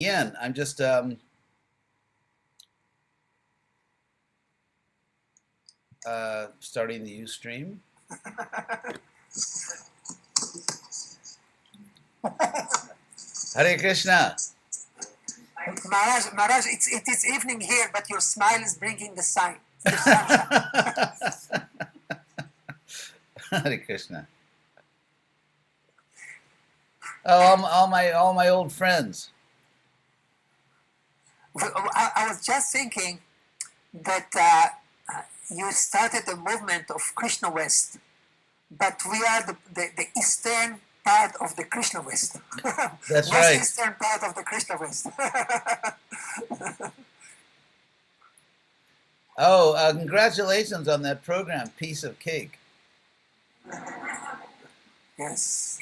Again, I'm just starting the Ustream. Hari Krishna. Maharaj, it is evening here, but your smile is bringing the sun. Hari Krishna. Oh, all my old friends. I was just thinking that you started a movement of Krishna West, but we are the eastern part of the Krishna West. That's right. Eastern part of the Krishna West. Oh, congratulations on that program, Piece of Cake. Yes.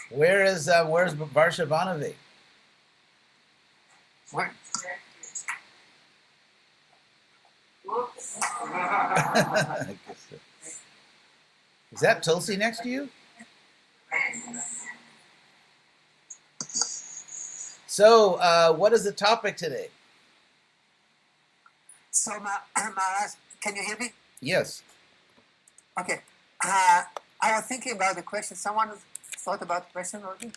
Where's Varshavanovi? Where? Is that Tulsi next to you? So, what is the topic today? So, Maharaj, can you hear me? Yes. Okay. I was thinking about the question. Someone thought about the question already?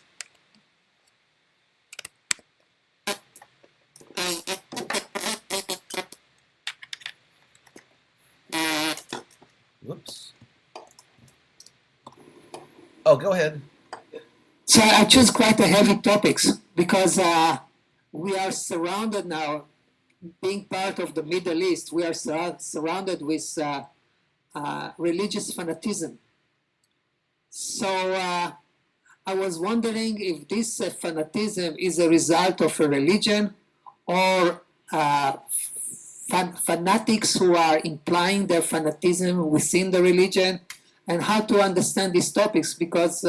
Whoops. Oh, go ahead. So I choose quite a heavy topics because we are surrounded now, being part of the Middle East, we are surrounded with religious fanaticism. So I was wondering if this fanaticism is a result of a religion or fanatics who are implying their fanaticism within the religion, and how to understand these topics, because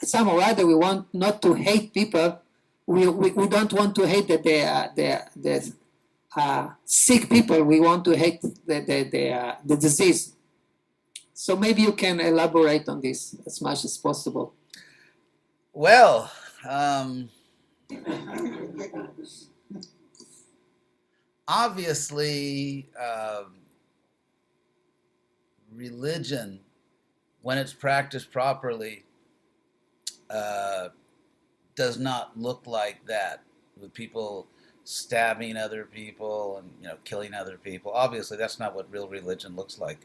somehow or other we want not to hate people. We don't want to hate the sick people. We want to hate the disease. So maybe you can elaborate on this as much as possible. Well, obviously, religion, when it's practiced properly, does not look like that, with people stabbing other people and killing other people. Obviously, that's not what real religion looks like.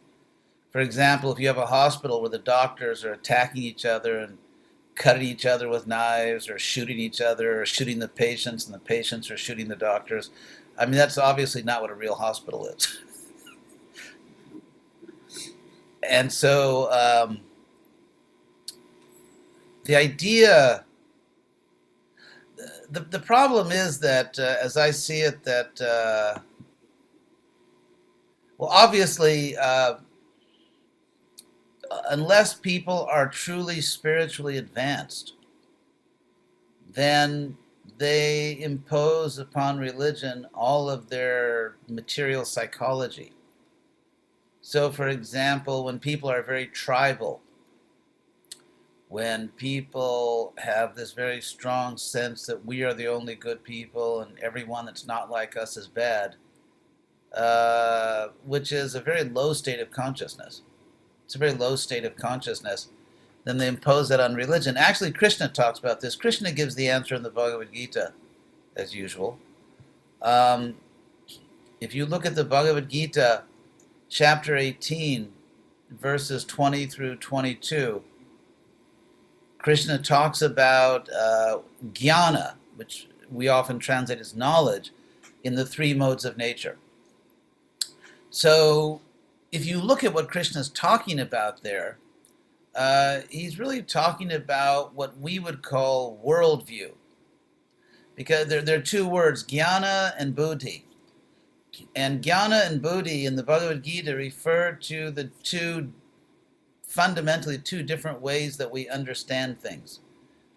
For example, if you have a hospital where the doctors are attacking each other and cutting each other with knives, or shooting each other, or shooting the patients, and the patients are shooting the doctors, I mean, that's obviously not what a real hospital is. And so the idea, the problem is that, as I see it, that, well, obviously, unless people are truly spiritually advanced, then they impose upon religion all of their material psychology. So, for example, when people are very tribal, when people have this very strong sense that we are the only good people and everyone that's not like us is bad, which is a very low state of consciousness. It's a very low state of consciousness. Then they impose that on religion. Actually, Krishna talks about this. Krishna gives the answer in the Bhagavad Gita, as usual. If you look at the Bhagavad Gita, chapter 18, verses 20 through 22, Krishna talks about jnana, which we often translate as knowledge, in the three modes of nature. So if you look at what Krishna's talking about there, he's really talking about what we would call worldview. Because there are two words, jnana and buddhi. And jnana and buddhi in the Bhagavad Gita refer to the fundamentally two different ways that we understand things.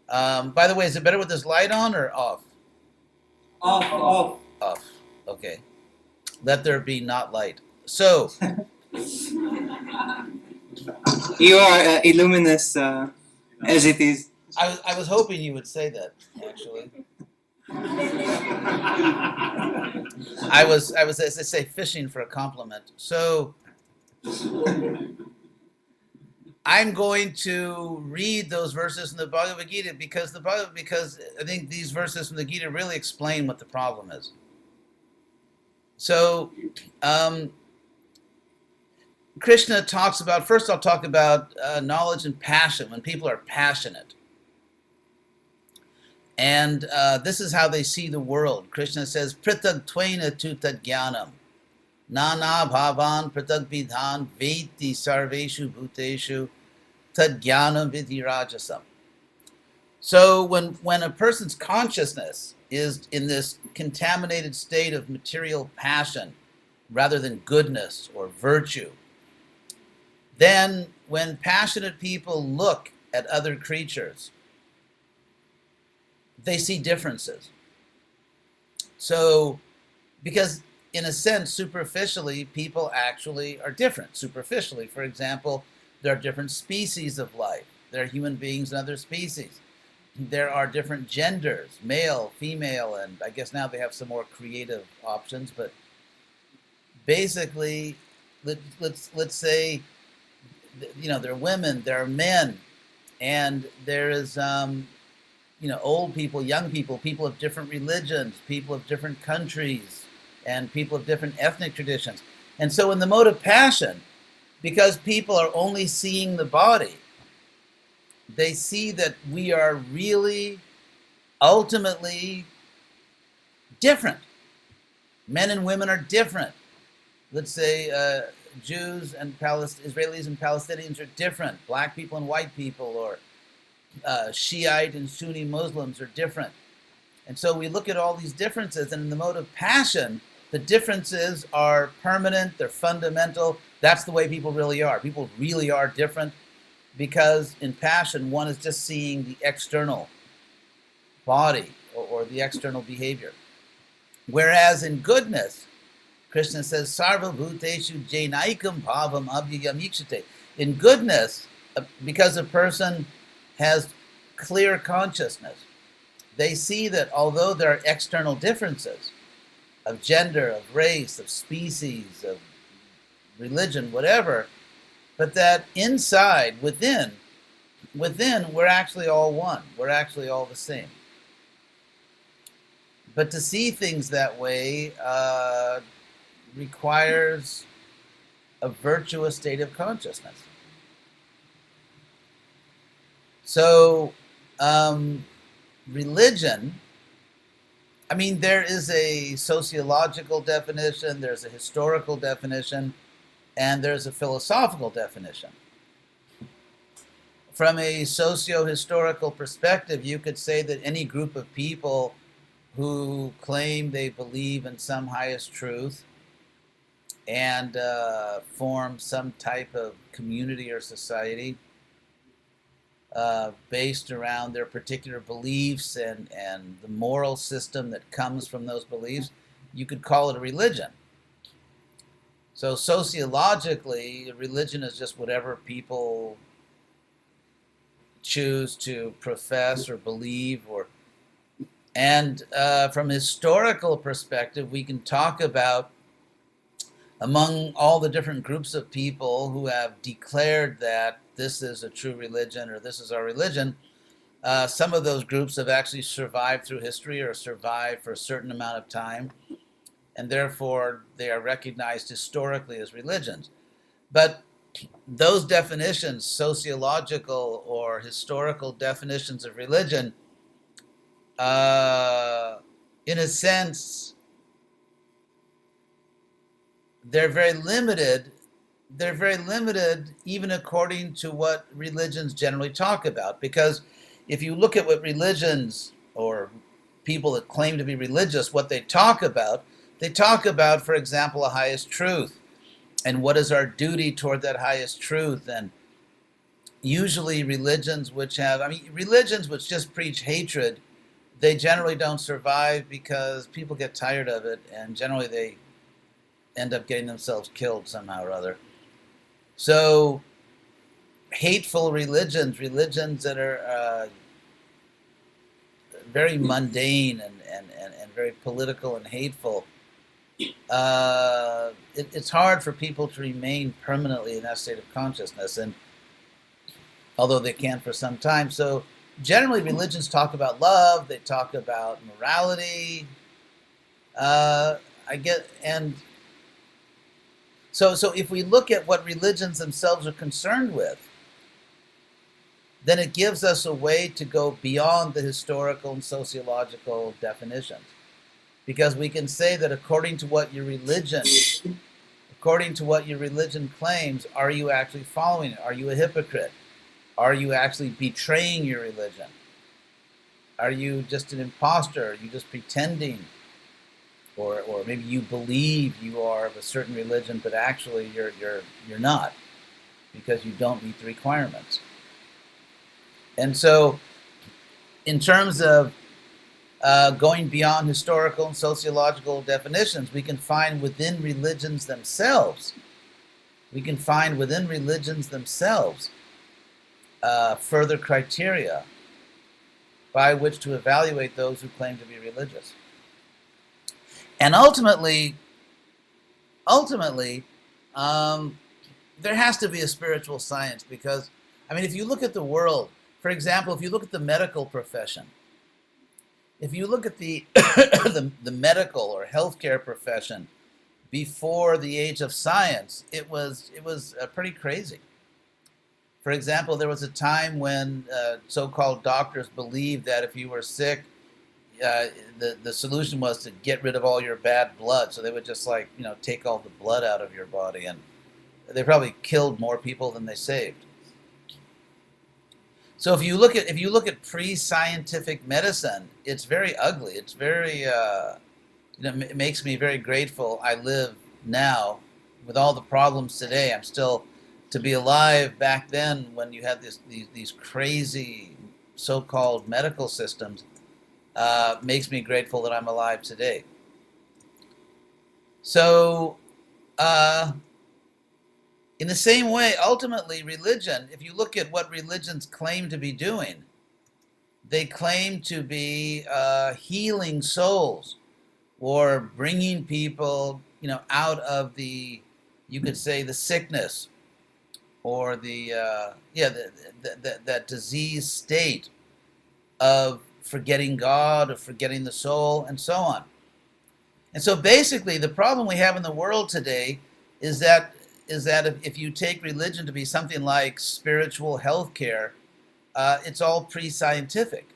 By the way, is it better with this light on or off? Off. Off. Okay. Let there be not light. So You are illuminous as it is. I was hoping you would say that, actually. I was, as they say, fishing for a compliment. So I'm going to read those verses in the Bhagavad Gita because I think these verses from the Gita really explain what the problem is. So Krishna talks about, first I'll talk about knowledge and passion, when people are passionate. And this is how they see the world. Krishna says, Pritag Tvena tu tad jnanam, nana bhavan pritag vidhan veti sarveshu bhuteshu tad jnanam vidhi rajasam. So when a person's consciousness is in this contaminated state of material passion rather than goodness or virtue, then when passionate people look at other creatures, they see differences. So, because in a sense, superficially, people actually are different. Superficially, for example, there are different species of life. There are human beings and other species. There are different genders, male, female, and I guess now they have some more creative options, but basically, let's say, you know, there are women, there are men, and there is you know, old people, young people, people of different religions, people of different countries, and people of different ethnic traditions. And so in the mode of passion, because people are only seeing the body, they see that we are really ultimately different. Men and women are different. Let's say Jews and Israelis and Palestinians are different. Black people and white people, or Shiite and Sunni Muslims are different. And so we look at all these differences, and in the mode of passion, the differences are permanent, they're fundamental. That's the way people really are. People really are different because in passion, one is just seeing the external body or the external behavior. Whereas in goodness, Krishna says, Sarva Bhuteshu Jainaikam Bhavam Abhyayam Ikshate. In goodness, because a person has clear consciousness, they see that although there are external differences of gender, of race, of species, of religion, whatever, but that inside, within, we're actually all one. We're actually all the same. But to see things that way requires a virtuous state of consciousness. So, religion, I mean, there is a sociological definition, there's a historical definition, and there's a philosophical definition. From a socio-historical perspective, you could say that any group of people who claim they believe in some highest truth and form some type of community or society based around their particular beliefs and the moral system that comes from those beliefs, you could call it a religion. So sociologically, religion is just whatever people choose to profess or believe, and from a historical perspective, we can talk about among all the different groups of people who have declared that this is a true religion or this is our religion, some of those groups have actually survived through history or survived for a certain amount of time, and therefore they are recognized historically as religions. But those definitions, sociological or historical definitions of religion, in a sense, they're very limited. They're very limited even according to what religions generally talk about. Because if you look at what religions or people that claim to be religious, what they talk about, for example, a highest truth. And what is our duty toward that highest truth? And usually religions which just preach hatred, they generally don't survive because people get tired of it, and generally they end up getting themselves killed somehow or other. So hateful religions that are very mundane and very political and hateful, it's hard for people to remain permanently in that state of consciousness, and although they can for some time. So generally, religions talk about love, they talk about morality. I get, and so if we look at what religions themselves are concerned with, then it gives us a way to go beyond the historical and sociological definitions. Because we can say that according to what your religion claims, are you actually following it? Are you a hypocrite? Are you actually betraying your religion? Are you just an imposter? Are you just pretending? Or maybe you believe you are of a certain religion, but actually you're not, because you don't meet the requirements. And so, in terms of going beyond historical and sociological definitions, we can find within religions themselves. Further criteria by which to evaluate those who claim to be religious. And ultimately, there has to be a spiritual science, because, I mean, if you look at the world, for example, if you look at the medical profession, if you look at the the medical or healthcare profession before the age of science, it was pretty crazy. For example, there was a time when so-called doctors believed that if you were sick, the solution was to get rid of all your bad blood. So they would just take all the blood out of your body, and they probably killed more people than they saved. So if you look at pre-scientific medicine, it's very ugly. It's very it makes me very grateful I live now with all the problems today. I'm still, to be alive back then when you had these crazy so-called medical systems, makes me grateful that I'm alive today. So in the same way, ultimately, religion, if you look at what religions claim to be doing, they claim to be healing souls, or bringing people, out of the, you could say, the sickness, or that disease state of forgetting God, or forgetting the soul, and so on. And so basically, the problem we have in the world today is that if you take religion to be something like spiritual health care, it's all pre-scientific.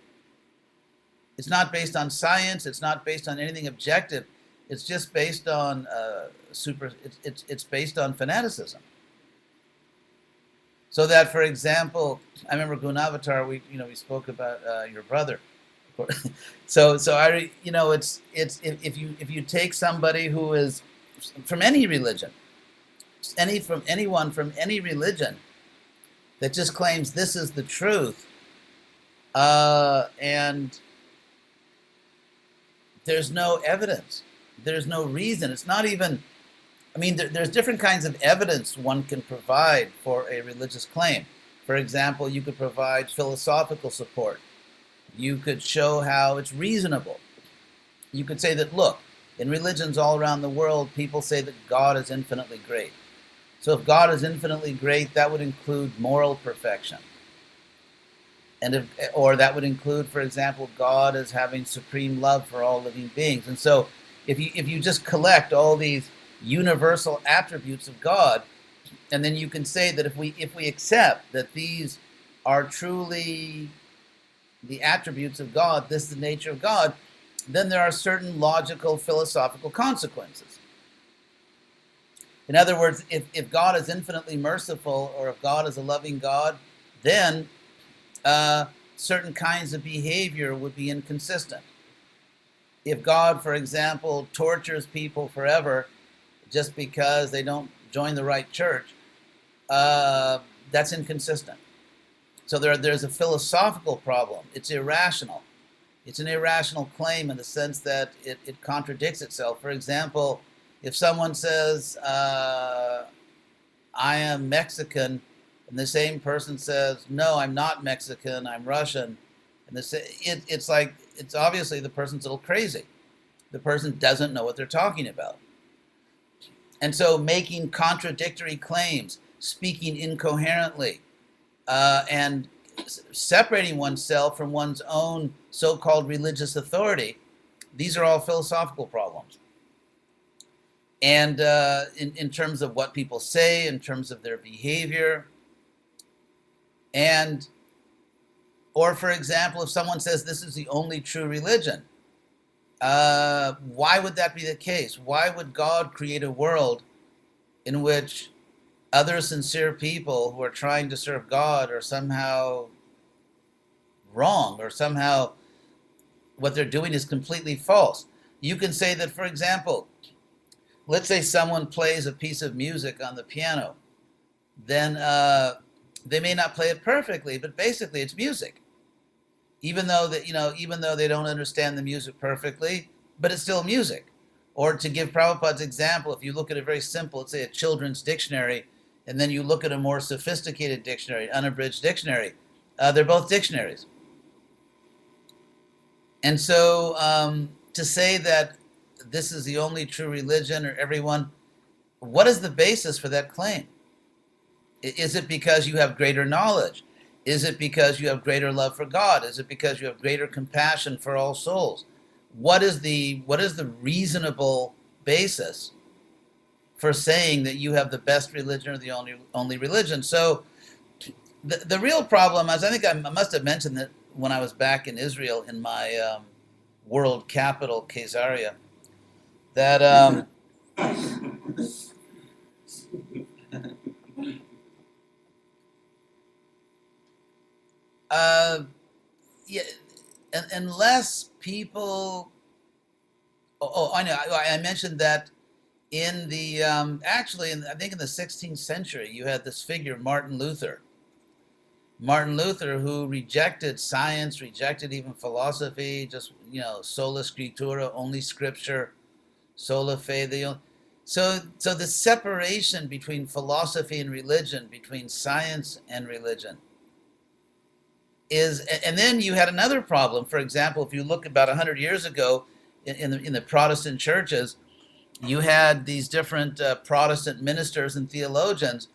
It's not based on science. It's not based on anything objective. It's just based on it's based on fanaticism. So that, for example, I remember Gunavatar. We spoke about your brother. So I it's if you take somebody who is from any religion, anyone from any religion that just claims this is the truth, and there's no evidence, there's no reason. It's not even, I mean, there's different kinds of evidence one can provide for a religious claim. For example, you could provide philosophical support. You could show how it's reasonable. You could say that, look, in religions all around the world, people say that God is infinitely great. So if God is infinitely great, that would include moral perfection. Or that would include, for example, God as having supreme love for all living beings. And so if you just collect all these universal attributes of God, and then you can say that if we accept that these are truly the attributes of God, this is the nature of God, then there are certain logical, philosophical consequences. In other words, if God is infinitely merciful, or if God is a loving God, then certain kinds of behavior would be inconsistent. If God, for example, tortures people forever just because they don't join the right church, that's inconsistent. So there's a philosophical problem. It's irrational. It's an irrational claim in the sense that it contradicts itself. For example, if someone says, I am Mexican, and the same person says, no, I'm not Mexican, I'm Russian, and it's like it's obviously the person's a little crazy. The person doesn't know what they're talking about. And so making contradictory claims, speaking incoherently, and separating oneself from one's own so-called religious authority, these are all philosophical problems. And in terms of what people say, in terms of their behavior, and, or for example, if someone says this is the only true religion, why would that be the case? Why would God create a world in which other sincere people who are trying to serve God are somehow wrong, or somehow what they're doing is completely false? You can say that, for example, let's say someone plays a piece of music on the piano, then they may not play it perfectly, but basically it's music. Even though that, even though they don't understand the music perfectly, but it's still music. Or to give Prabhupada's example, if you look at a very simple, let's say a children's dictionary, and then you look at a more sophisticated dictionary, unabridged dictionary, they're both dictionaries. And so to say that this is the only true religion, or everyone, what is the basis for that claim? Is it because you have greater knowledge? Is it because you have greater love for God? Is it because you have greater compassion for all souls? What is the reasonable basis for saying that you have the best religion or the only religion? So the real problem is, I think I must have mentioned that when I was back in Israel in my world capital, Caesarea, that yeah, unless people, I know, I mentioned that in the actually, I think in the 16th century, you had this figure, Martin Luther, who rejected science, rejected even philosophy, just, sola scriptura, only scripture, sola fide. So the separation between philosophy and religion, between science and religion, is, and then you had another problem. For example, if you look about 100 years ago in the Protestant churches, you had these different Protestant ministers and theologians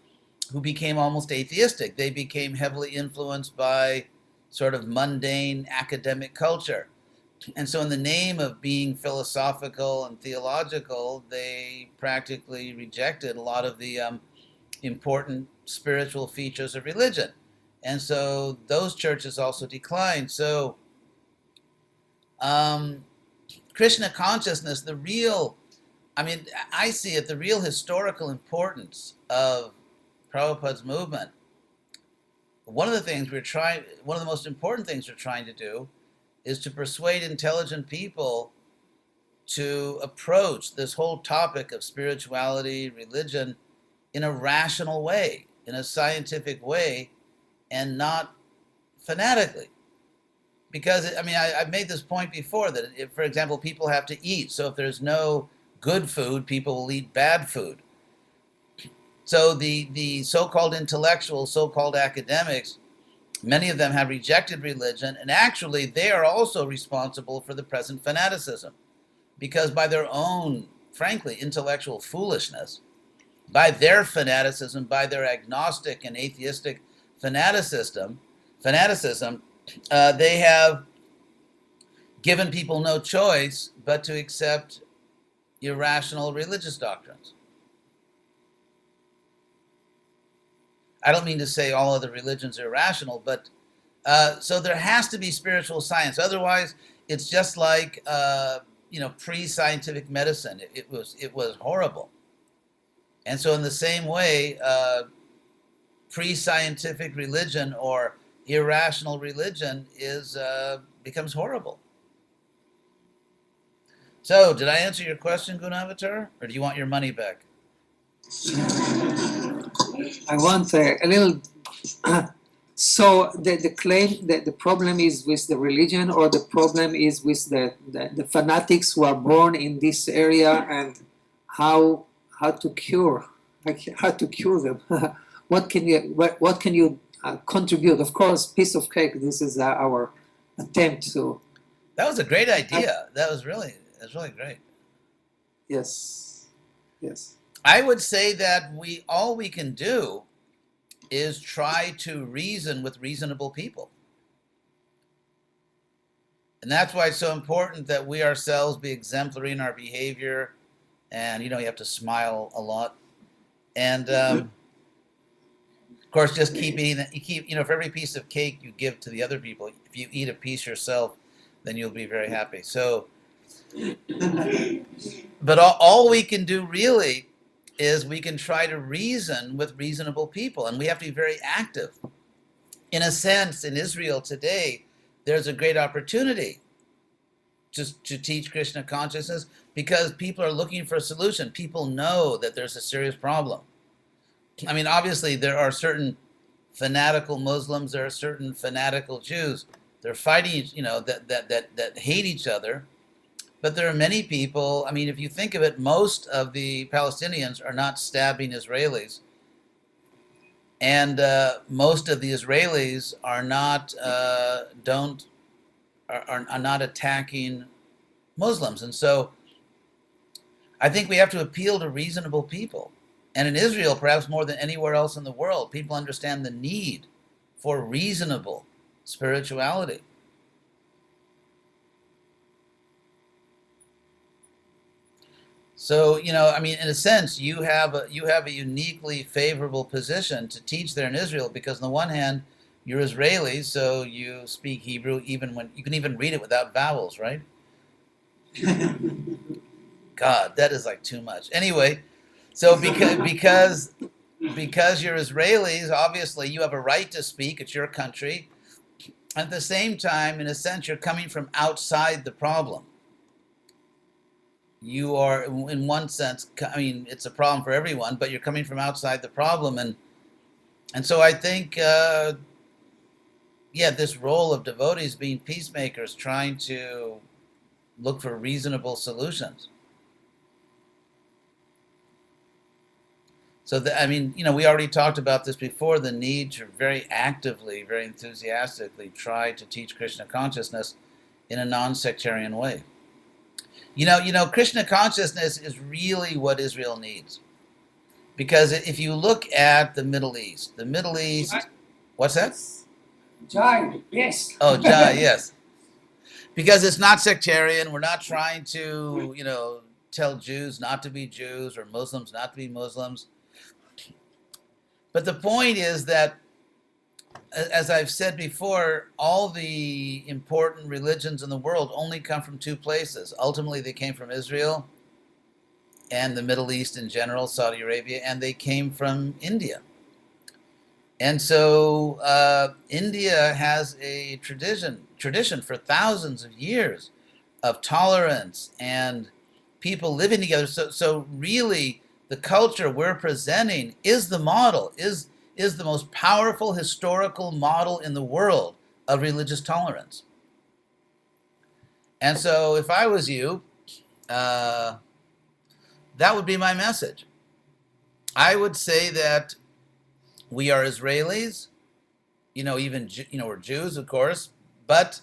who became almost atheistic. They became heavily influenced by sort of mundane academic culture. And so in the name of being philosophical and theological, they practically rejected a lot of the important spiritual features of religion. And so those churches also declined. So Krishna consciousness, I see it, the real historical importance of Prabhupada's movement. One of the most important things we're trying to do is to persuade intelligent people to approach this whole topic of spirituality, religion, in a rational way, in a scientific way, and not fanatically. Because, I've made this point before, that if, for example, people have to eat, so if there's no good food, people will eat bad food. So the so-called intellectuals, so-called academics, many of them have rejected religion, and actually they are also responsible for the present fanaticism, because by their own, frankly, intellectual foolishness, by their fanaticism, by their agnostic and atheistic fanaticism, they have given people no choice but to accept irrational religious doctrines. I don't mean to say all other religions are irrational, but so there has to be spiritual science. Otherwise, it's just like pre-scientific medicine. It was horrible. And so in the same way, pre-scientific religion or irrational religion becomes horrible. So, did I answer your question, Gunavatar, or do you want your money back? I want a little. So the claim that the problem is with the religion, or the problem is with the fanatics who are born in this area, and how to cure them. What can you contribute? Of course, piece of cake. This is our attempt to That was a great idea. That's really great. Yes, yes. I would say that all we can do is try to reason with reasonable people. And that's why it's so important that we ourselves be exemplary in our behavior. And, you have to smile a lot. And, of course, just keep eating for every piece of cake you give to the other people, if you eat a piece yourself, then you'll be very happy. So, but all we can do really is we can try to reason with reasonable people, and we have to be very active. In a sense, in Israel today, there's a great opportunity to teach Krishna consciousness because people are looking for a solution. People know that there's a serious problem. I mean, obviously, there are certain fanatical Muslims, there are certain fanatical Jews. They're fighting, that hate each other. But there are many people, I mean, if you think of it, most of the Palestinians are not stabbing Israelis. And most of the Israelis are not are not attacking Muslims. And so I think we have to appeal to reasonable people. And in Israel, perhaps more than anywhere else in the world, people understand the need for reasonable spirituality. So, I mean, in a sense, you have a uniquely favorable position to teach there in Israel because on the one hand, you're Israeli, so you speak Hebrew even when you can even read it without vowels, right? God, that is like too much. Anyway, so because you're Israelis, obviously you have a right to speak. It's your country. At the same time, in a sense, you're coming from outside the problem. You are, in one sense, I mean, it's a problem for everyone, but you're coming from outside the problem. And so I think, this role of devotees being peacemakers, trying to look for reasonable solutions. So, we already talked about this before, the need to very actively, very enthusiastically try to teach Krishna consciousness in a non-sectarian way. Krishna consciousness is really what Israel needs. Because if you look at the Middle East, what's that? Jai, yes. Oh, Jai, yes. Because it's not sectarian. We're not trying to, tell Jews not to be Jews or Muslims not to be Muslims. But the point is that, as I've said before, all the important religions in the world only come from two places. Ultimately, they came from Israel and the Middle East in general, Saudi Arabia, and they came from India. And so India has a tradition for thousands of years of tolerance and people living together. So really, the culture we're presenting is the model, is the most powerful historical model in the world of religious tolerance. And so if I was you, that would be my message. I would say that we are Israelis, we're Jews, of course, but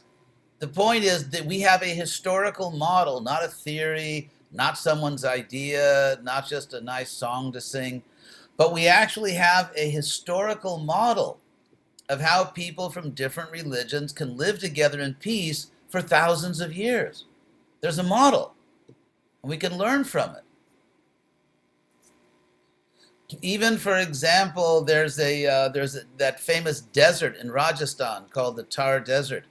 the point is that we have a historical model, not a theory, not someone's idea, not just a nice song to sing, but we actually have a historical model of how people from different religions can live together in peace for thousands of years. There's a model, and we can learn from it. Even, for example, there's that famous desert in Rajasthan called the Thar Desert.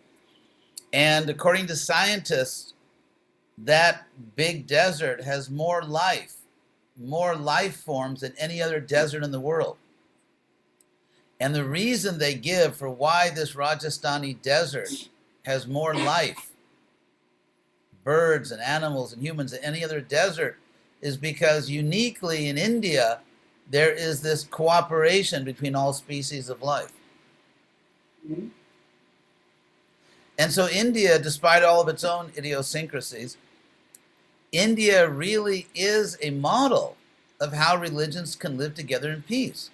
And according to scientists, that big desert has more life forms than any other desert in the world. And the reason they give for why this Rajasthani desert has more life, birds and animals and humans than any other desert, is because uniquely in India, there is this cooperation between all species of life. Mm-hmm. And so India, despite all of its own idiosyncrasies, India really is a model of how religions can live together in peace.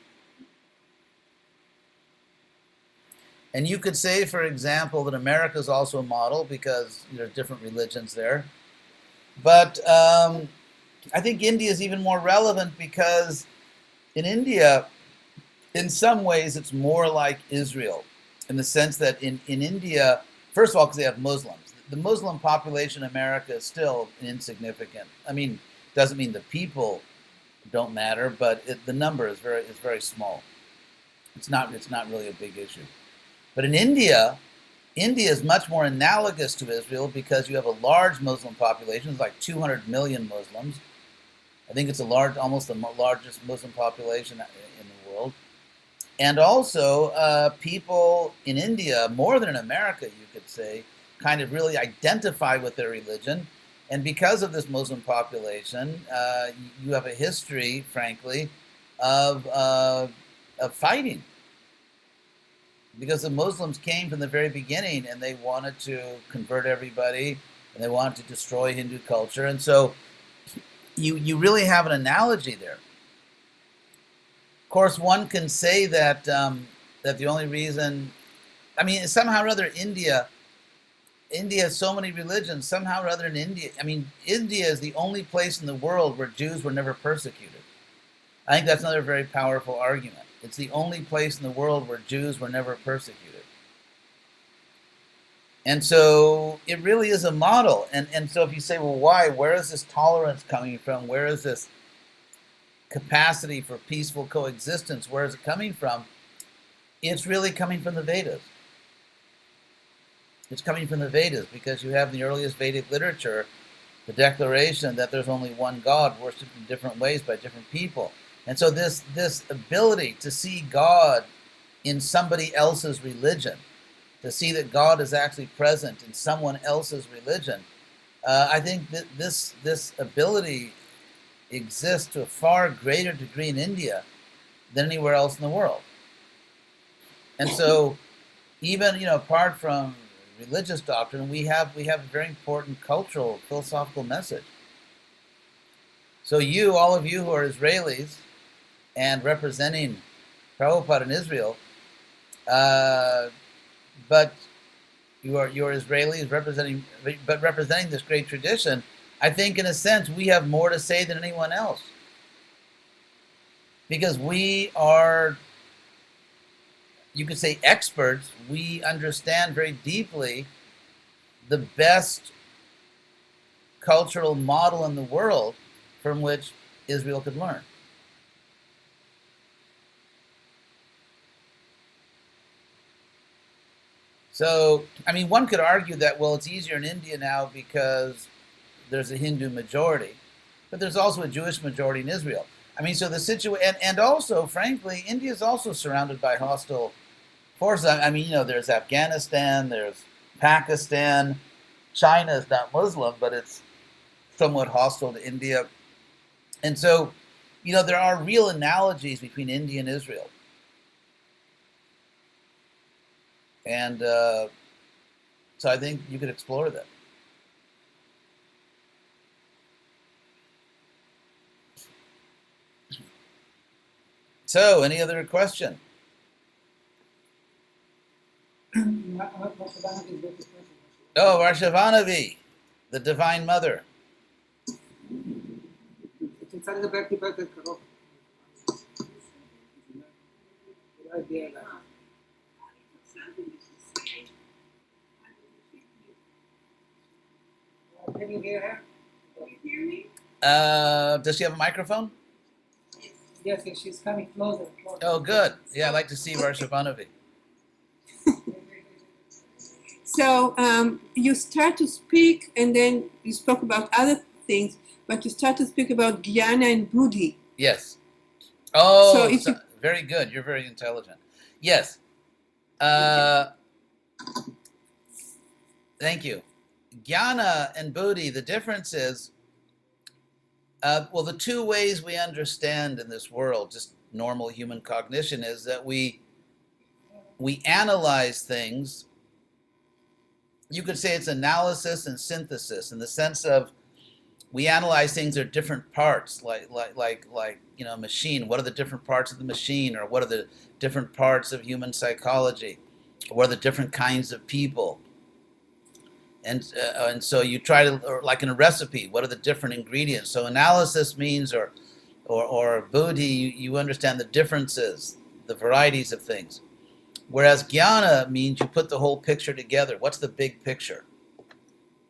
And you could say, for example, that America is also a model because there are different religions there. But I think India is even more relevant because in India, in some ways, it's more like Israel in the sense that in India, first of all, because they have Muslims. The Muslim population in America is still insignificant. I mean, doesn't mean the people don't matter, but the number is very small. It's not really a big issue. But in India, India is much more analogous to Israel because you have a large Muslim population. It's like 200 million Muslims. I think it's almost the largest Muslim population in the world. And also, people in India, more than in America, you could say, kind of really identify with their religion. And because of this Muslim population, you have a history, frankly, of fighting. Because the Muslims came from the very beginning and they wanted to convert everybody and they wanted to destroy Hindu culture. And so you really have an analogy there. Of course, one can say that that the only reason, I mean, somehow or other, India has so many religions. Somehow or other, in India, I mean, India is the only place in the world where Jews were never persecuted. I think that's another very powerful argument. It's the only place in the world where Jews were never persecuted. And so it really is a model. And so if you say, well, why? Where is this tolerance coming from? Where is this capacity for peaceful coexistence? Where is it coming from? It's really coming from the Vedas. It's coming from the Vedas because you have in the earliest Vedic literature the declaration that there's only one God worshipped in different ways by different people. And so this ability to see God in somebody else's religion, to see that God is actually present in someone else's religion, I think that this ability exists to a far greater degree in India than anywhere else in the world. And so even, apart from religious doctrine, we have a very important cultural, philosophical message. So all of you who are Israelis and representing Prabhupada in Israel, but you're Israelis representing this great tradition. I think in a sense we have more to say than anyone else because we are, you could say, experts. We understand very deeply the best cultural model in the world from which Israel could learn. So, I mean, one could argue that, well, it's easier in India now because there's a Hindu majority, but there's also a Jewish majority in Israel. I mean, so the situation, and also, frankly, India is also surrounded by hostile forces. I mean, there's Afghanistan, there's Pakistan. China is not Muslim, but it's somewhat hostile to India. And so, there are real analogies between India and Israel. And so I think you could explore that. So, any other question? Oh, Varshavanavi, the Divine Mother. Can you hear her? Can you hear me? Does she have a microphone? Yes, she's coming closer. Oh, good. Yeah, I'd like to see Varshavanavi. So you start to speak, and then you spoke about other things, but you start to speak about jnana and buddhi. Yes. Oh, So very good. You're very intelligent. Yes. Thank you. Jnana and buddhi, the difference is, well, the two ways we understand in this world, just normal human cognition, is that we analyze things. You could say it's analysis and synthesis in the sense of we analyze things that are different parts, like machine. What are the different parts of the machine, or what are the different parts of human psychology? What are the different kinds of people? And so you try to, or like in a recipe, what are the different ingredients? So analysis means, or buddhi, you understand the differences, the varieties of things. Whereas jnana means you put the whole picture together. What's the big picture?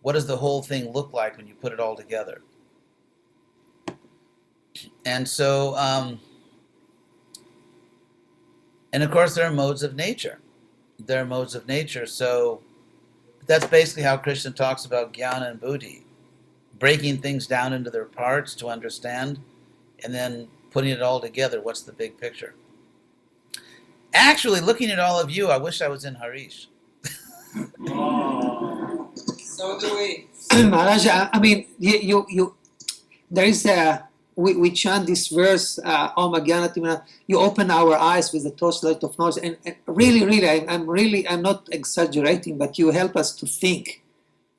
What does the whole thing look like when you put it all together? And so, and of course, there are modes of nature. There are modes of nature. So that's basically how Krishna talks about jnana and buddhi, breaking things down into their parts to understand, and then putting it all together. What's the big picture? Actually, looking at all of you, I wish I was in Harish. So do we. Maharaj, I mean, there is we chant this verse, Om Ajnana Timana, you open our eyes with the torchlight of knowledge, and really, I'm not exaggerating, but you help us to think,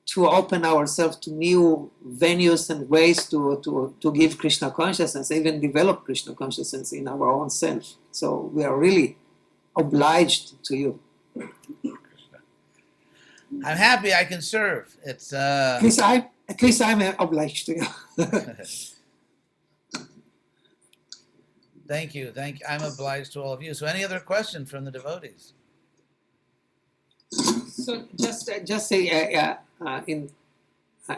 to open ourselves to new venues and ways to give Krishna consciousness, even develop Krishna consciousness in our own self. So we are really obliged to you. I'm happy I can serve. It's At least I'm obliged to you. Thank you. I'm obliged to all of you. So any other questions from the devotees? So just say in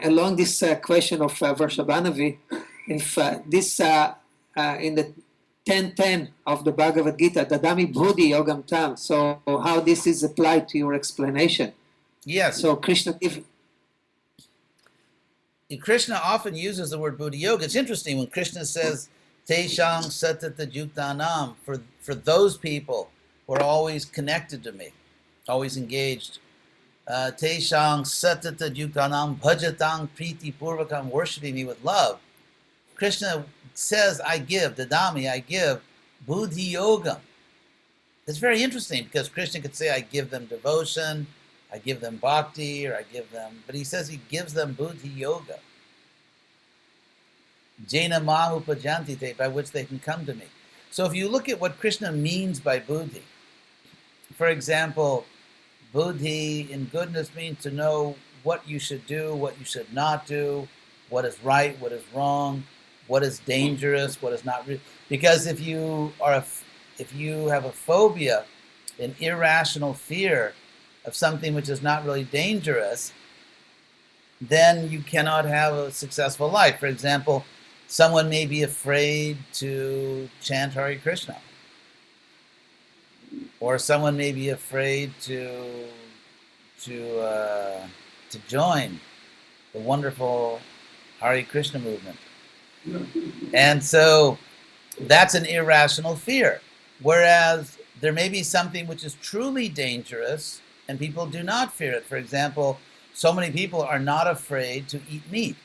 along this question of Varshabhanavi, if this in the 10:10 of the Bhagavad Gita, Dadami Buddhi Yogam Tam. So how this is applied to your explanation? Yes. So Krishna Krishna often uses the word Buddhi Yoga. It's interesting when Krishna says Teshang Satata Yuktanam, for those people who are always connected to me, always engaged. Teshang Satata Yuktanam Bhajatang Priti Purvakam, worshiping me with love. Krishna says, I give, Dadami, I give Buddhi Yogam. It's very interesting because Krishna could say, I give them devotion, I give them bhakti, or I give them, but he says he gives them Buddhi Yoga. Jaina Mam Upajantite, by which they can come to me. So if you look at what Krishna means by Buddhi, for example, Buddhi in goodness means to know what you should do, what you should not do, what is right, what is wrong, what is dangerous, what is not. Because if you have a phobia, an irrational fear of something which is not really dangerous, then you cannot have a successful life. For example, someone may be afraid to chant Hari Krishna, or someone may be afraid to join the wonderful Hari Krishna movement. And so that's an irrational fear. Whereas there may be something which is truly dangerous and people do not fear it. For example, so many people are not afraid to eat meat,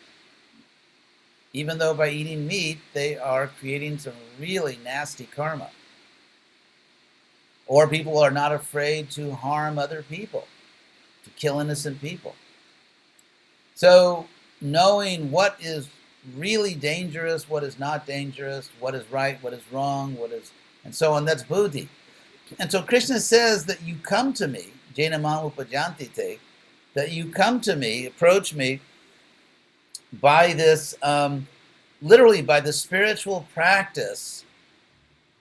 even though by eating meat they are creating some really nasty karma. Or people are not afraid to harm other people, to kill innocent people. So knowing what is really dangerous, what is not dangerous, what is right, what is wrong, and so on, that's buddhi. And so Krishna says that you come to me, Jaina Mam Upajantite, that you come to me, approach me by this, literally by the spiritual practice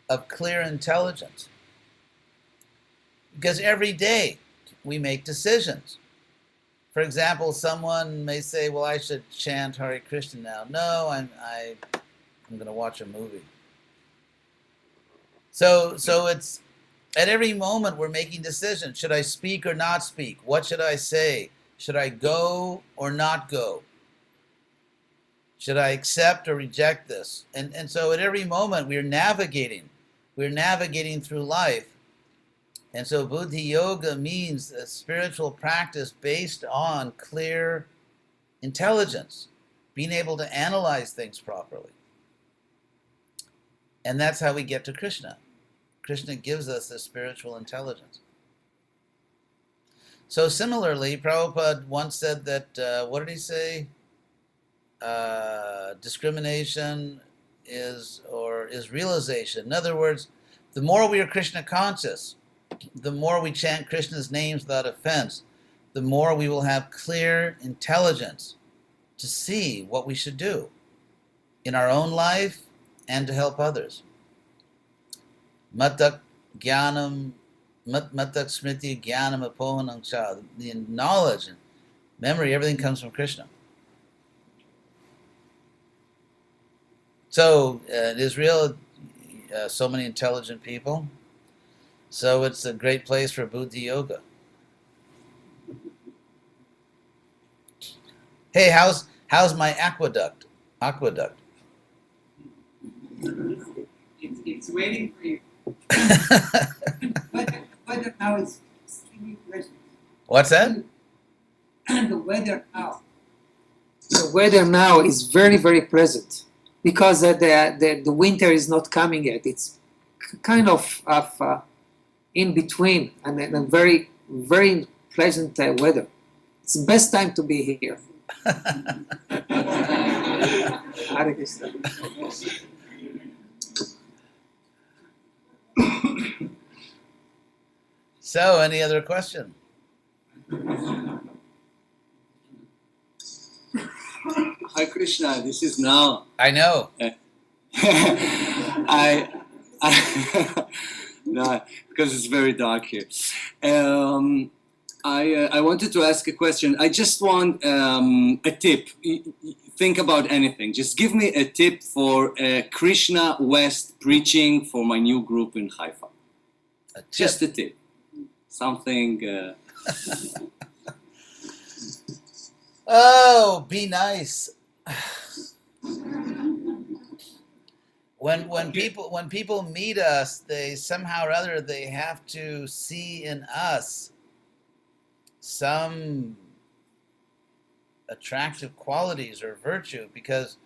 of clear intelligence. Because every day we make decisions. For example, someone may say, well, I should chant Hari Krishna now. No, I'm going to watch a movie. So it's at every moment we're making decisions. Should I speak or not speak? What should I say? Should I go or not go? Should I accept or reject this? And so at every moment we're navigating. We're navigating through life. And so Buddhi Yoga means a spiritual practice based on clear intelligence, being able to analyze things properly. And that's how we get to Krishna. Krishna gives us this spiritual intelligence. So similarly, Prabhupada once said that, what did he say? Discrimination is realization. In other words, the more we are Krishna conscious, the more we chant Krishna's names without offense, the more we will have clear intelligence to see what we should do in our own life and to help others. Matak jnanam, matak smriti jnanam apohanam cha. The knowledge and memory, everything comes from Krishna. So in Israel, so many intelligent people. So it's a great place for Buddhi Yoga. Hey, how's my aqueduct? It's waiting for you. Weather now is extremely pleasant. What's that? The weather now. The weather now is very, very pleasant because the winter is not coming yet. It's kind of in between and a very, very pleasant weather. It's the best time to be here. Hari Krishna. So, any other question? Hi Krishna, this is now. I know. I no, because it's very dark here. I wanted to ask a question. I just want a tip. Think about anything. Just give me a tip for Krishna West preaching for my new group in Haifa. Just a tip. Something. Oh, be nice. When people meet us, they somehow or other they have to see in us some attractive qualities or virtue, because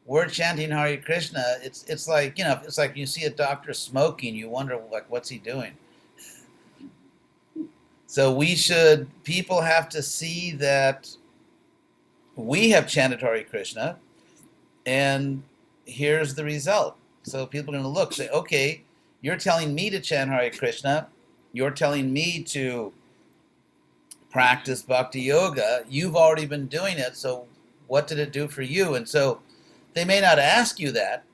we're chanting Hari Krishna. It's like, it's like you see a doctor smoking, you wonder like what's he doing. So people have to see that we have chanted Hari Krishna, and here's the result. So people are going to look, say, okay, you're telling me to chant Hari Krishna, you're telling me to practice bhakti yoga, you've already been doing it, so what did it do for you? And so they may not ask you that,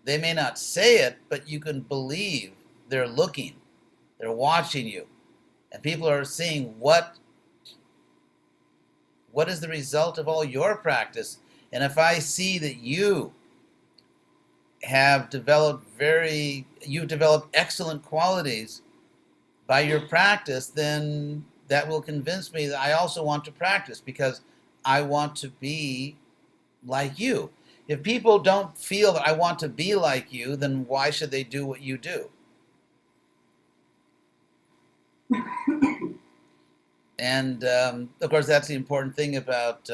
they may not say it, but you can believe they're looking, they're watching you, and people are seeing what is the result of all your practice. And if I see that you've developed excellent qualities by your practice, then that will convince me that I also want to practice, because I want to be like you. If people don't feel that I want to be like you, then why should they do what you do? And of course, that's the important thing about,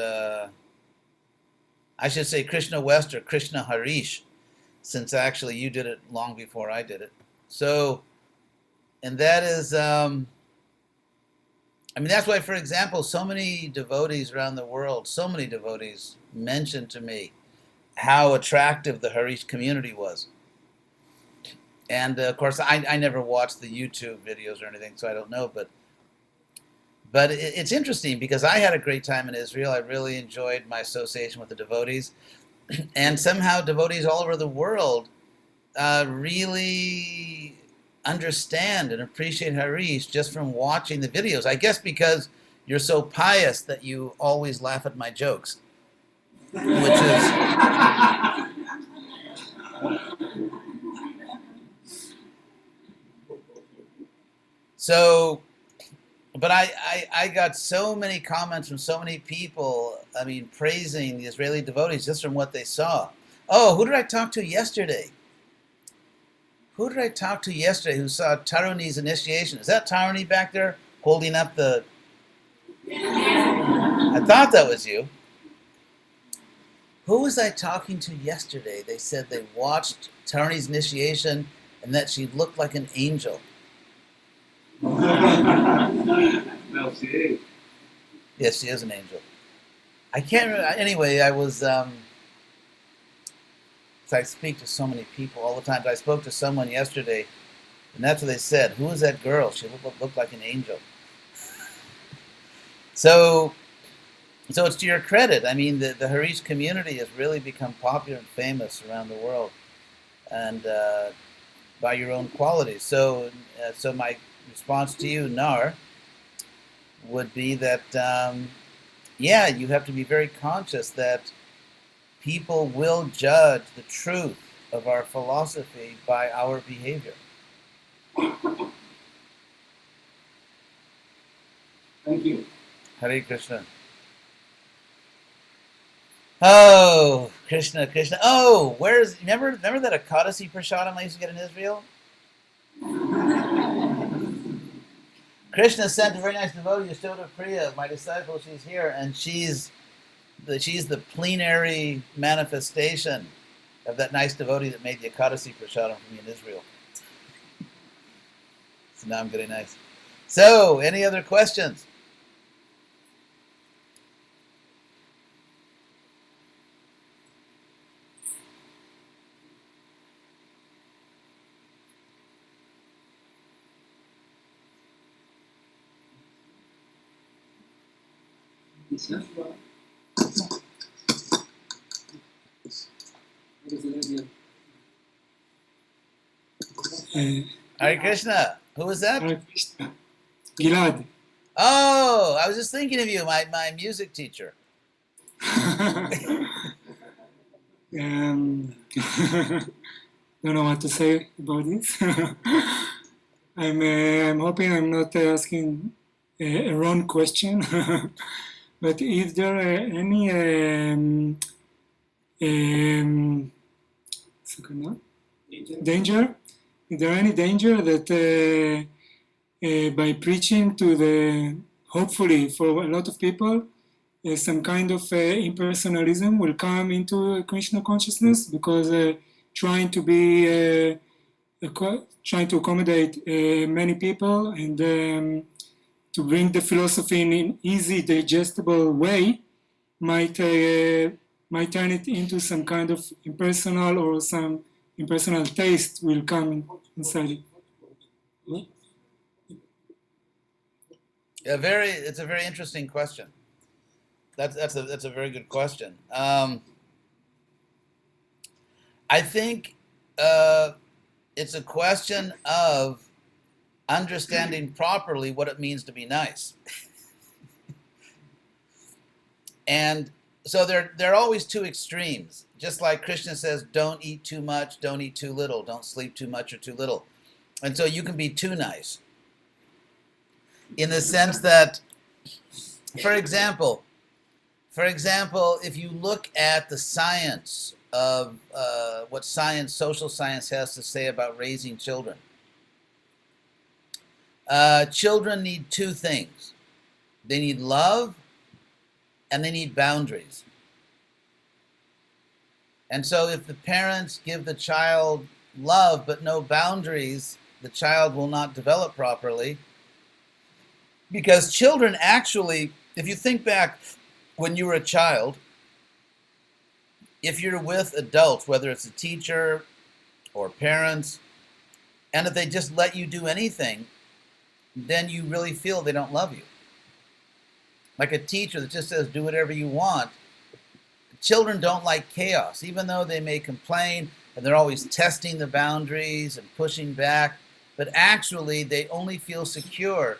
I should say Krishna West or Krishna Harish, since actually you did it long before I did it. So, and that is, that's why, for example, so many devotees around the world, so many devotees mentioned to me how attractive the Harish community was. And of course, I never watched the YouTube videos or anything, so I don't know, but it's interesting because I had a great time in Israel. I really enjoyed my association with the devotees. And somehow devotees all over the world really understand and appreciate Harish just from watching the videos. I guess because you're so pious that you always laugh at my jokes, which is... So... But I got so many comments from so many people, praising the Israeli devotees just from what they saw. Oh, who did I talk to yesterday? Who saw Taruni's initiation? Is that Taruni back there holding up the... I thought that was you. Who was I talking to yesterday? They said they watched Taruni's initiation and that she looked like an angel. Well, she is. Yes, she is an angel. I can't remember. Anyway, I was... so I speak to so many people all the time. I spoke to someone yesterday And that's what they said. Who is that girl? She looked like an angel. So it's to your credit. I mean, the Harish community has really become popular and famous around the world, and by your own qualities. So my response to you, Nar, would be that yeah, you have to be very conscious that people will judge the truth of our philosophy by our behavior. Thank you. Hari Krishna. Oh, Krishna, Krishna. Oh, remember that Akadasi Prasadam I used to get in Israel? Krishna sent a very nice devotee, Yasoda Priya, my disciple. She's here, and she's the plenary manifestation of that nice devotee that made the Akadasi Prasadam for me in Israel. So now I'm getting nice. So, any other questions? Hari Krishna. Who was that? Hari Krishna. Gilad. Oh, I was just thinking of you, my music teacher. Don't know what to say about this. I'm hoping I'm not asking a wrong question. But is there any danger? Is there any danger that by preaching to hopefully for a lot of people, some kind of impersonalism will come into Krishna consciousness because trying to accommodate many people and to bring the philosophy in an easy, digestible way might turn it into some kind of impersonal or some impersonal taste will come inside it. It's a very interesting question. That's a very good question. I think it's a question of understanding properly what it means to be nice. And so there are always two extremes. Just like Krishna says, don't eat too much, don't eat too little, don't sleep too much or too little. And so you can be too nice. In the sense that, for example, if you look at the science of what social science has to say about raising children, children need two things. They need love and they need boundaries. And so if the parents give the child love but no boundaries, the child will not develop properly. Because children actually, if you think back when you were a child, if you're with adults, whether it's a teacher or parents, and if they just let you do anything, then you really feel they don't love you. Like a teacher that just says, do whatever you want. Children don't like chaos, even though they may complain and they're always testing the boundaries and pushing back, but actually they only feel secure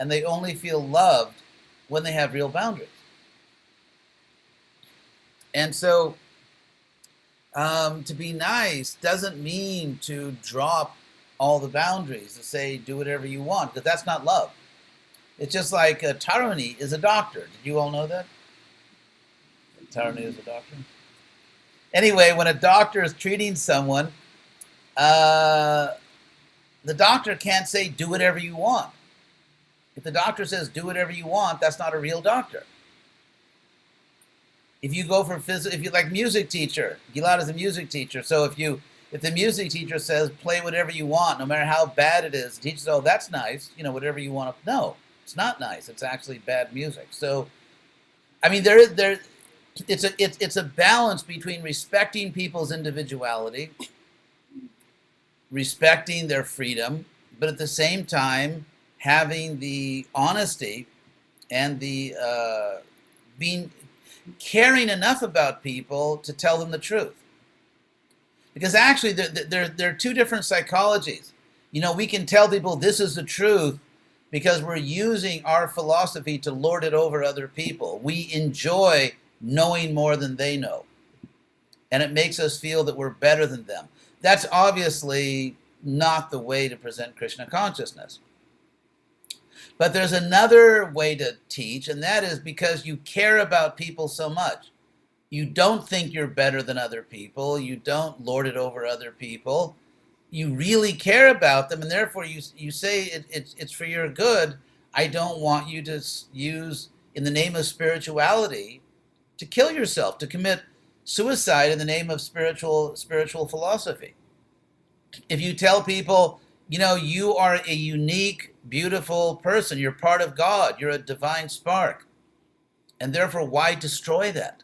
and they only feel loved when they have real boundaries. And so to be nice doesn't mean to drop all the boundaries, to say do whatever you want, because that's not love. It's just like Taruni is a doctor. Did you all know that? Taruni is a doctor. Anyway, when a doctor is treating someone, the doctor can't say do whatever you want. If the doctor says do whatever you want, that's not a real doctor. If you go for if you like music teacher, Gilad is a music teacher. So if the music teacher says play whatever you want, no matter how bad it is, the teacher says, oh, that's nice, whatever you want. No, it's not nice. It's actually bad music. So, I mean, it's a balance between respecting people's individuality, respecting their freedom, but at the same time having the honesty and the being caring enough about people to tell them the truth. Because actually, there are two different psychologies. You know, we can tell people this is the truth because we're using our philosophy to lord it over other people. We enjoy knowing more than they know. And it makes us feel that we're better than them. That's obviously not the way to present Krishna consciousness. But there's another way to teach, and that is because you care about people so much. You don't think you're better than other people. You don't lord it over other people. You really care about them, and therefore you say it's for your good. I don't want you to use, in the name of spirituality, to kill yourself, to commit suicide in the name of spiritual philosophy. If you tell people, you know, you are a unique, beautiful person, you're part of God, you're a divine spark, and therefore why destroy that?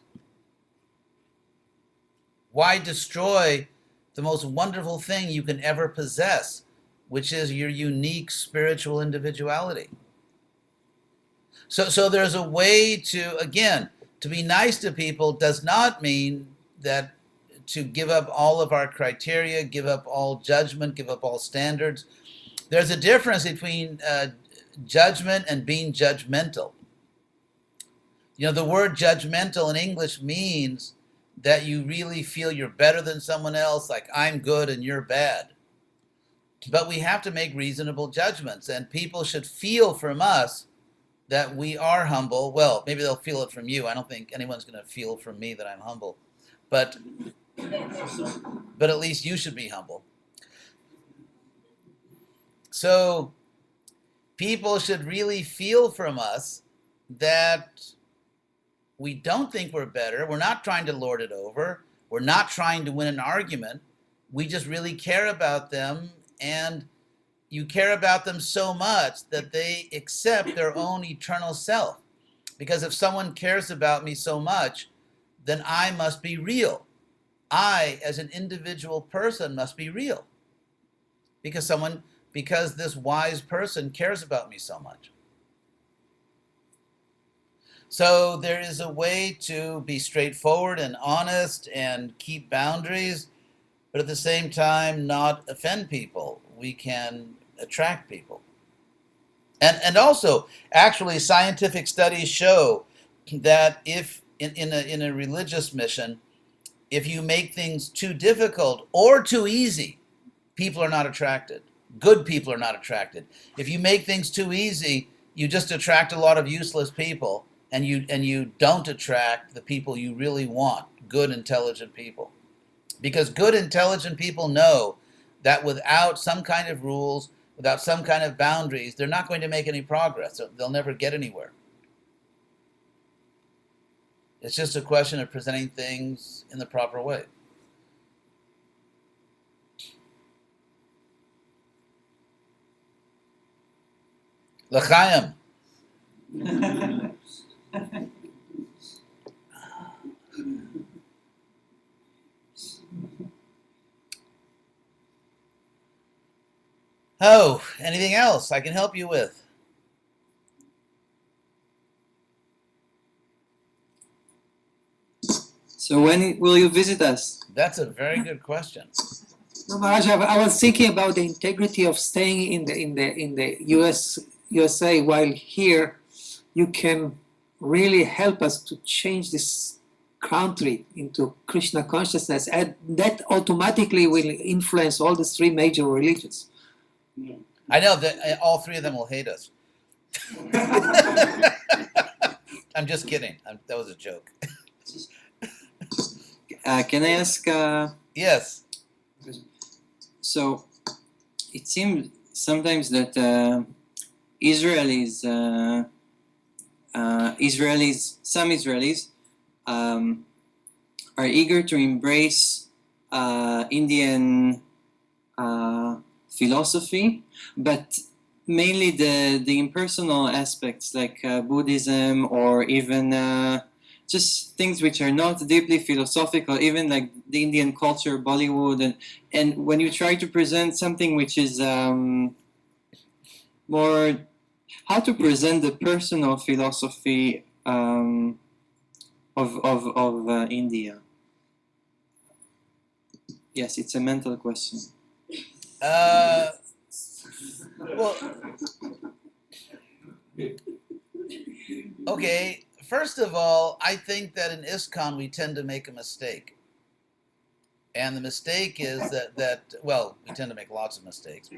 Why destroy the most wonderful thing you can ever possess, which is your unique spiritual individuality? So there's a way to, again, to be nice to people does not mean that to give up all of our criteria, give up all judgment, give up all standards. There's a difference between judgment and being judgmental. You know, the word judgmental in English means that you really feel you're better than someone else, like I'm good and you're bad. But we have to make reasonable judgments, and people should feel from us that we are humble. Well, maybe they'll feel it from you. I don't think anyone's going to feel from me that I'm humble. But at least you should be humble. So people should really feel from us that we don't think we're better. We're not trying to lord it over. We're not trying to win an argument. We just really care about them, and you care about them so much that they accept their own eternal self. Because if someone cares about me so much, then I must be real. I, as an individual person, must be real. Because this wise person cares about me so much. So there is a way to be straightforward and honest and keep boundaries, but at the same time not offend people. We can attract people. And also, actually, scientific studies show that if in a religious mission, if you make things too difficult or too easy, people are not attracted. Good people are not attracted. If you make things too easy, you just attract a lot of useless people, and you don't attract the people you really want, good, intelligent people. Because good, intelligent people know that without some kind of rules, without some kind of boundaries, they're not going to make any progress. So they'll never get anywhere. It's just a question of presenting things in the proper way. L'chaim. Oh, anything else I can help you with? So when will you visit us? That's a very good question. No, Maharaj, I was thinking about the integrity of staying in the USA, while here you can really help us to change this country into Krishna consciousness, and that automatically will influence all the three major religions. I know that all three of them will hate us. I'm just kidding. That was a joke. Can I ask? Yes. So it seems sometimes that some Israelis are eager to embrace Indian philosophy, but mainly the impersonal aspects like Buddhism or even just things which are not deeply philosophical, even like the Indian culture, Bollywood, and when you try to present something which is more how to present the personal philosophy of India. Yes, it's a mental question. Well, okay. First of all, I think that in ISKCON we tend to make a mistake, and the mistake is that well, we tend to make lots of mistakes,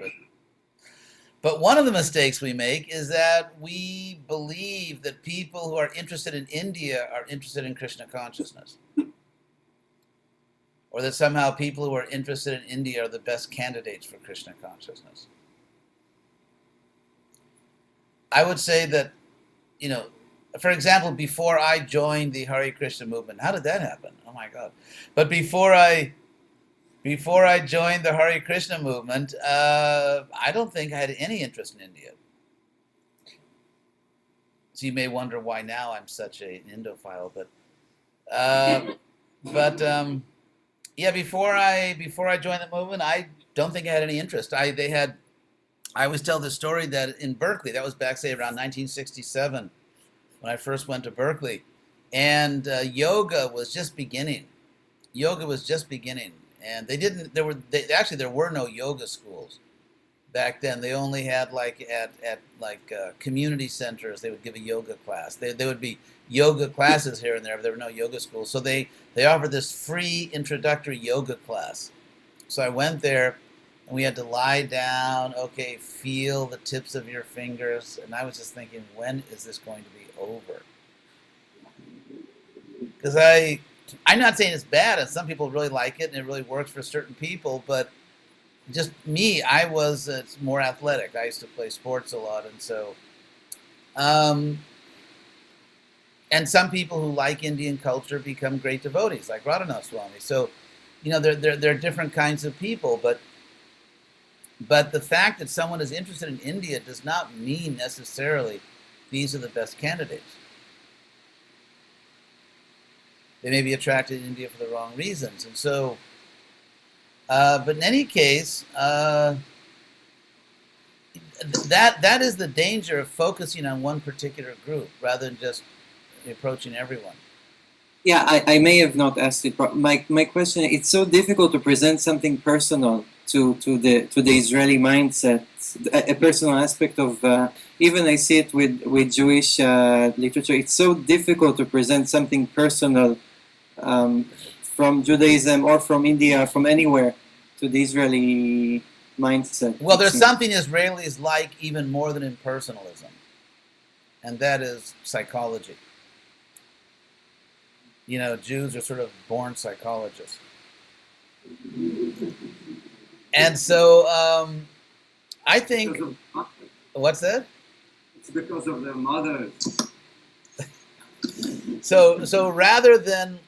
but one of the mistakes we make is that we believe that people who are interested in India are interested in Krishna consciousness, or that somehow people who are interested in India are the best candidates for Krishna consciousness. I would say that, you know, for example, before I joined the Hari Krishna movement, how did that happen? Oh my God! But before I joined the Hari Krishna movement, I don't think I had any interest in India. So you may wonder why now I'm such an Indophile, yeah, before I joined the movement, I don't think I had any interest. I always tell the story that in Berkeley, that was back, say, around 1967, when I first went to Berkeley, and yoga was just beginning. And there were no yoga schools back then. They only had at community centers, they would give a yoga class. There would be yoga classes here and there, but there were no yoga schools. So they offered this free introductory yoga class. So I went there, and we had to lie down, okay, feel the tips of your fingers. And I was just thinking, when is this going to be over? Because I'm not saying it's bad, and some people really like it, and it really works for certain people, but just me, I was more athletic. I used to play sports a lot, and so, and some people who like Indian culture become great devotees, like Radhanath Swami. So, you know, there are different kinds of people, but the fact that someone is interested in India does not mean necessarily these are the best candidates. They may be attracted to India for the wrong reasons. And so, but in any case, that is the danger of focusing on one particular group rather than just approaching everyone. Yeah, I may have not asked it. My question: it's so difficult to present something personal to the Israeli mindset, a personal aspect of. Even I see it with Jewish literature. It's so difficult to present something personal from Judaism or from India, from anywhere, to the Israeli mindset. Well, there's something Israelis like even more than impersonalism, and that is psychology. You know, Jews are sort of born psychologists. And so I think... What's that? It's because of their mothers. So rather than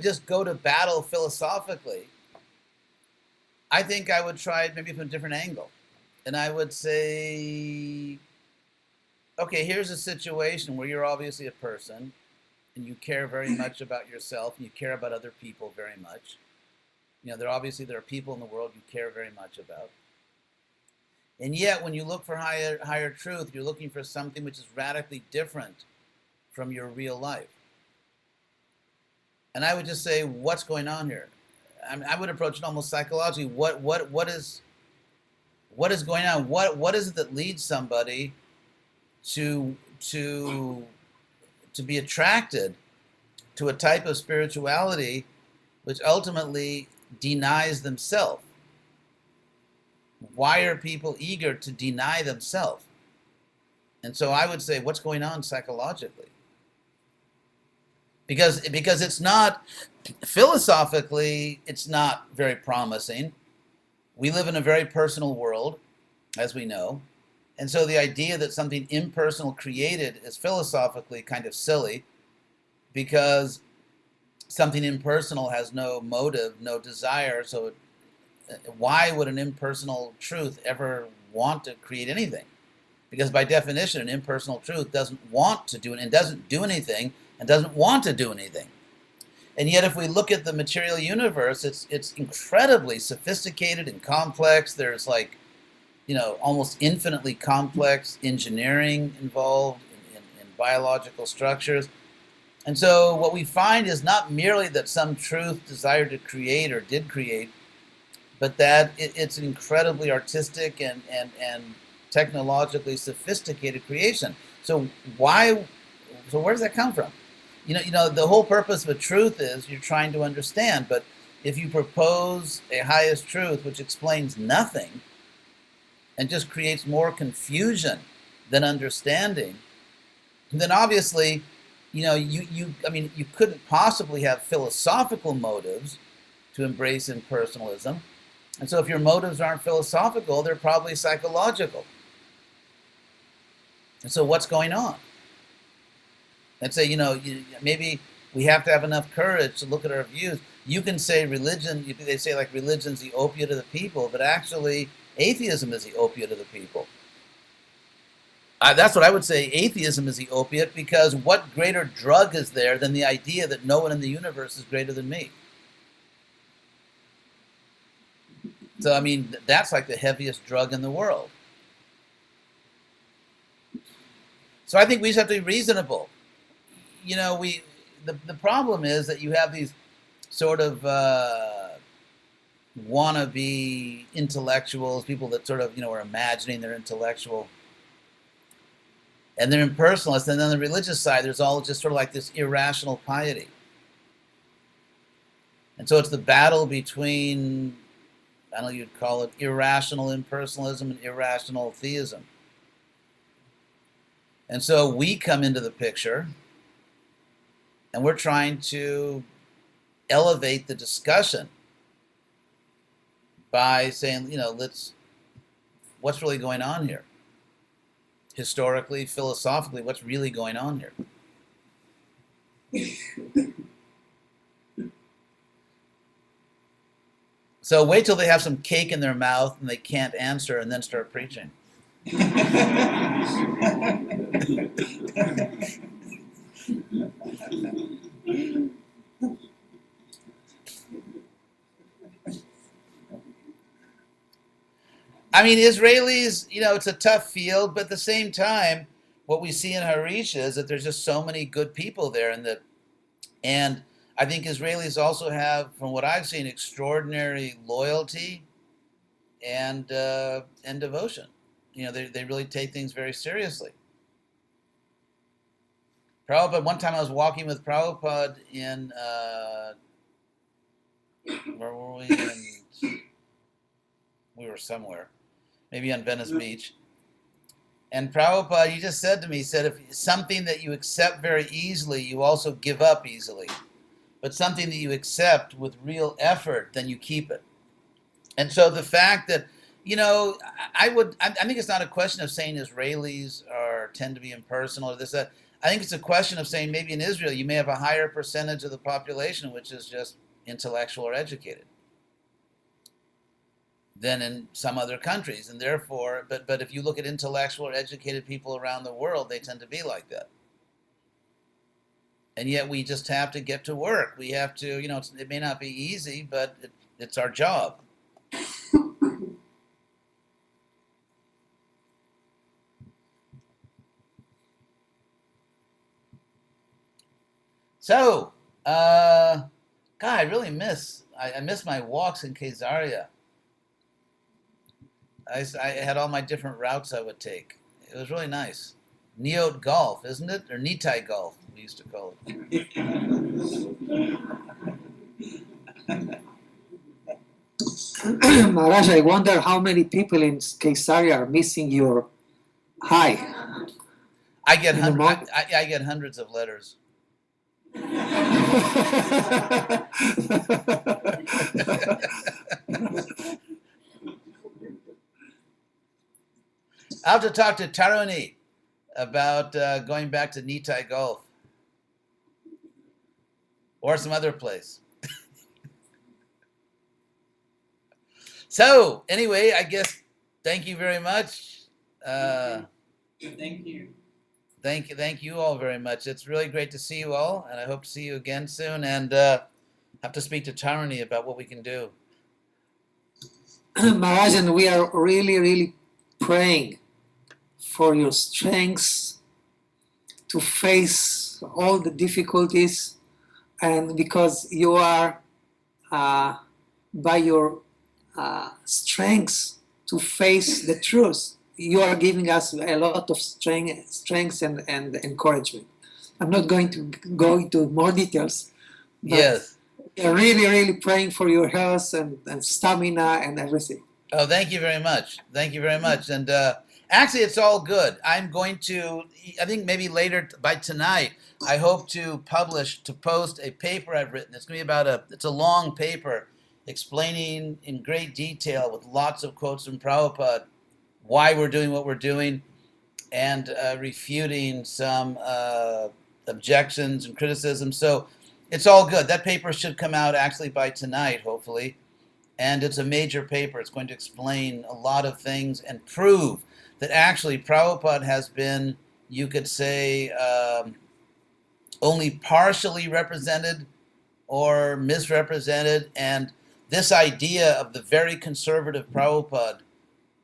just go to battle philosophically, I think I would try it maybe from a different angle. And I would say, okay, here's a situation where you're obviously a person, and you care very much about yourself, and you care about other people very much. You know, there are people in the world you care very much about. And yet, when you look for higher truth, you're looking for something which is radically different from your real life. And I would just say, what's going on here? I would approach it almost psychologically. What is going on? What is it that leads somebody to be attracted to a type of spirituality which ultimately denies themselves? Why are people eager to deny themselves? And so I would say, what's going on psychologically? Because it's not, philosophically, it's not very promising. We live in a very personal world, as we know. And so the idea that something impersonal created is philosophically kind of silly, because something impersonal has no motive, no desire. So why would an impersonal truth ever want to create anything? Because by definition, an impersonal truth doesn't want to do it and doesn't do anything and doesn't want to do anything. And yet, if we look at the material universe, it's incredibly sophisticated and complex. There's like, almost infinitely complex engineering involved in biological structures. And so what we find is not merely that some truth desired to create or did create, but that it's an incredibly artistic and technologically sophisticated creation. So where does that come from? The whole purpose of a truth is you're trying to understand, but if you propose a highest truth which explains nothing and just creates more confusion than understanding, then obviously, you couldn't possibly have philosophical motives to embrace impersonalism. And so if your motives aren't philosophical, they're probably psychological. And so what's going on? And say, maybe we have to have enough courage to look at our views. You can say religion, they say like religion's the opiate of the people, but actually atheism is the opiate of the people. That's what I would say. Atheism is the opiate, because what greater drug is there than the idea that no one in the universe is greater than me? So, that's like the heaviest drug in the world. So I think we just have to be reasonable. The problem is that you have these sort of wannabe intellectuals, people that sort of, are imagining they're intellectual. And they're impersonalists. And on the religious side, there's all just sort of like this irrational piety. And so it's the battle between, I don't know, you'd call it irrational impersonalism and irrational theism. And so we come into the picture, and we're trying to elevate the discussion by saying, what's really going on here? Historically, philosophically, what's really going on here? So wait till they have some cake in their mouth and they can't answer, and then start preaching. Israelis, it's a tough field, but at the same time, what we see in Harish is that there's just so many good people there, and I think Israelis also have, from what I've seen, extraordinary loyalty and devotion. They really take things very seriously. Prabhupada, one time I was walking with Prabhupada in, where were we? We were somewhere, maybe on Venice Beach. And Prabhupada, he just said to me, he said, if something that you accept very easily, you also give up easily. But something that you accept with real effort, then you keep it. And so the fact that, I think it's not a question of saying Israelis tend to be impersonal or this, that. I think it's a question of saying maybe in Israel you may have a higher percentage of the population which is just intellectual or educated than in some other countries. And therefore, but if you look at intellectual or educated people around the world, they tend to be like that. And yet we just have to get to work. We have to, it may not be easy, but it's our job. So, God, I really miss my walks in Caesarea. I had all my different routes I would take. It was really nice. Neot golf, isn't it? Or Nitai golf, we used to call it. Maharaj, I wonder how many people in Caesarea are missing your hi. I get hundreds of letters. I'll have to talk to Taruni about going back to Nitai Golf or some other place. So anyway, I guess thank you very much. Thank you. Thank you all very much. It's really great to see you all, and I hope to see you again soon. And have to speak to Tarani about what we can do. Mahajan, we are really, really praying for your strength to face all the difficulties, and because you are, by your strength to face the truth, you are giving us a lot of strength and encouragement. I'm not going to go into more details, but Yes. we are really, really praying for your health and stamina and everything. Oh, thank you very much. Thank you very much. And actually, it's all good. I'm going to, I think maybe later by tonight, I hope to post a paper I've written. It's going to be it's a long paper explaining in great detail with lots of quotes from Prabhupada why we're doing what we're doing, and refuting some objections and criticism. So it's all good. That paper should come out actually by tonight, hopefully. And it's a major paper. It's going to explain a lot of things and prove that actually Prabhupada has been, you could say, only partially represented or misrepresented. And this idea of the very conservative Prabhupada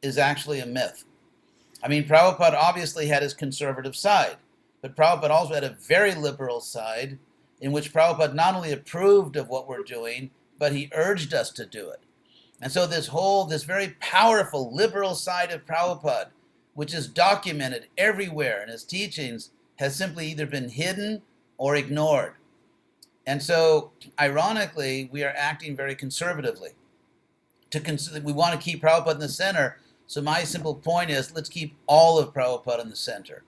is actually a myth. I mean, Prabhupada obviously had his conservative side, but Prabhupada also had a very liberal side in which Prabhupada not only approved of what we're doing, but he urged us to do it. And so this very powerful liberal side of Prabhupada, which is documented everywhere in his teachings, has simply either been hidden or ignored. And so, ironically, we are acting very conservatively. We want to keep Prabhupada in the center. So my simple point is, let's keep all of Prabhupada in the center.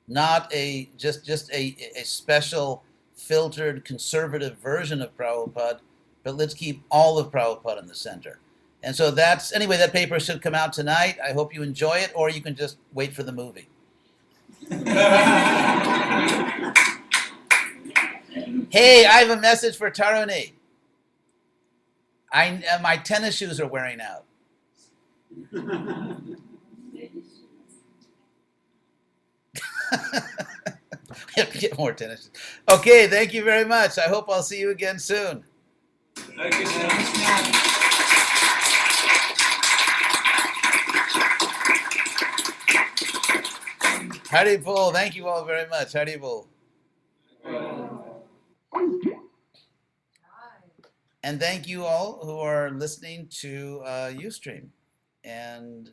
Not just a special, filtered, conservative version of Prabhupada, but let's keep all of Prabhupada in the center. And so anyway, that paper should come out tonight. I hope you enjoy it, or you can just wait for the movie. Hey, I have a message for Taruni. My tennis shoes are wearing out. Get more tennis. Okay, thank you very much. I hope I'll see you again soon. Thank you, sir. Hari Bol, thank you all very much. Hari Bol. And thank you all who are listening to Ustream. And